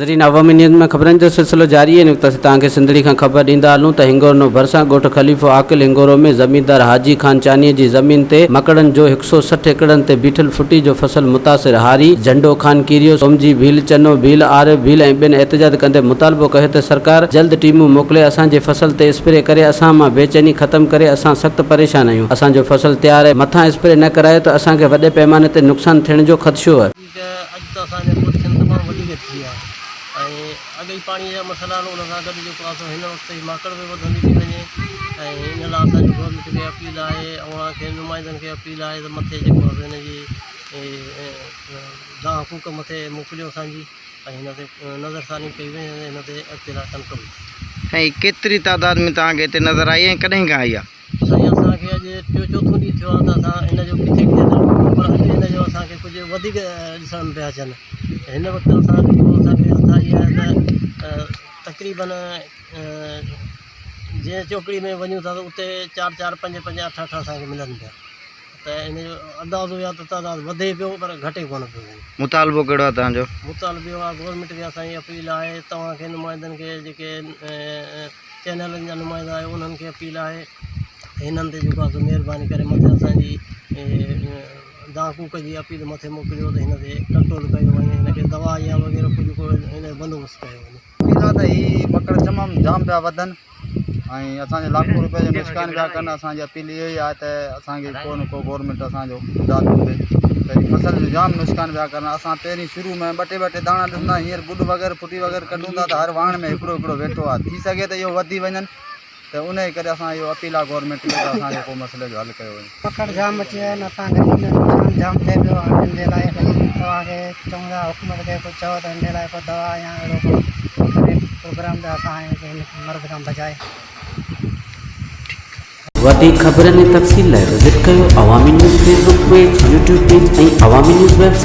नाज़रीन अवामी न्यूज़ में खबरन जो सिलसिलो जारी है। तव्हांखे सिंधड़ी खां ख़बर ॾींदा हलूं त हिंगोर नो भरसां ॻोठ ख़लीफ़ो आकिल हिंगोरो में ज़मींदार हाजी खान चानीअ जी ज़मीन ते मकड़नि जो 160 एकड़नि ते बीठल फुटी जो फसल मुतासिर हारी झंडो खान कीरियो सोमजी भील चनो भील आरिफ भील ऐं ॿियनि एहतजाज कंदे मुतालबो कयो त सरकार जल्द टीमूं मोकिले असांजे फसल ते स्प्रे करे असां मां बेचैनी ख़त्म करे। असां सख़्त परेशान आहियूं। असांजो फसल तैयार आहे, मथां स्प्रे न करायो त असांखे वॾे पैमाने ते नुक़सान थियण जो ख़दशो आहे। अॻे पाणी जा मसइला आहिनि, उन सां गॾु जेको आहे हिन वक़्तु माकड़ बि वधंदी थी वञे ऐं इन लाइ असांजो गवर्नमेंट खे अपील आहे ऐं खे नुमाइंदनि खे अपील आहे त मथे जेको आहे हिन जी गाह फूक मथे मोकिलियो असांजी ऐं हिन ते नज़रसानी कई वञे हिन ते अॻिते कनि कमु। ऐं केतिरी तादाद में तव्हांखे हिते नज़र आई ऐं कॾहिं खां आई आहे? साईं असांखे अॼु टियों चोथों ॾींहुं थियो आहे त असां इन जो किथे किथे पर अॼु इन जो असांखे कुझु वधीक ॾिसण में पिया अचनि। हिन वक़्तु असांखे आई आहे त तक़रीबन जंहिं चौकड़ी में वञूं था त उते 4 4 5 5 8 8 असांखे मिलनि पिया त इन जो अंदाज़ो या त तइदाद वधे पियो पर घटे कोन पियो वञे। मुतालबो कहिड़ो आहे तव्हांजो? मुतालबो आहे गवर्नमेंट खे असांजी अपील आहे, तव्हांखे नुमाइंदनि खे जेके चैनलनि जा नुमाइंदा आहे उन्हनि खे अपील आहे हिननि ते जेको आहे महिरबानी करे मथे असांजी दाह फूक जी अपील मथे मोकिलियो त हिन ते कंट्रोल कयो वञे, हिनखे दवा या वग़ैरह कुझु हिन जो बंदोबस्तु कयो वञे। अपील आहे त हीअ मकड़ तमामु जाम पिया वधनि ऐं असांजे लाखों रुपए जो नुक़सान पिया कनि। असांजी अपील इहो ई आहे त असांखे को न को गवर्नमेंट असांजो इमदाद ॾिए। त फसल जो जाम नुक़सान पिया कनि। असां पहिरीं शुरू में ॿ टे दाणा ॾिसंदा, हींअर बुड वग़ैरह फुटी वग़ैरह कढूं था त हर वाण में हिकिड़ो हिकिड़ो वेठो आहे। थी सघे त इहो वधी वञनि त उन जे करे असां इहो अपील आहे गवर्नमेंट खे त असांजे को मसइले जो हल कयो वञे। मकड़ जाम अची विया आहिनि, असांखे नुक़सान जाम थिए पियो आहे। हिन जे लाइ तव्हांखे चऊं था हुकूमत खे कुझु चओ त हिन जे लाइ को दवा या अहिड़ो को प्रोग्राम त असां हिन मर्ज़ खां बचाए। वधीक ख़बरनि ऐं तफ़सील लाइ विज़िट कयो अवामी news Facebook page, YouTube page ऐं अवामी न्यूज़ वेबसाइट।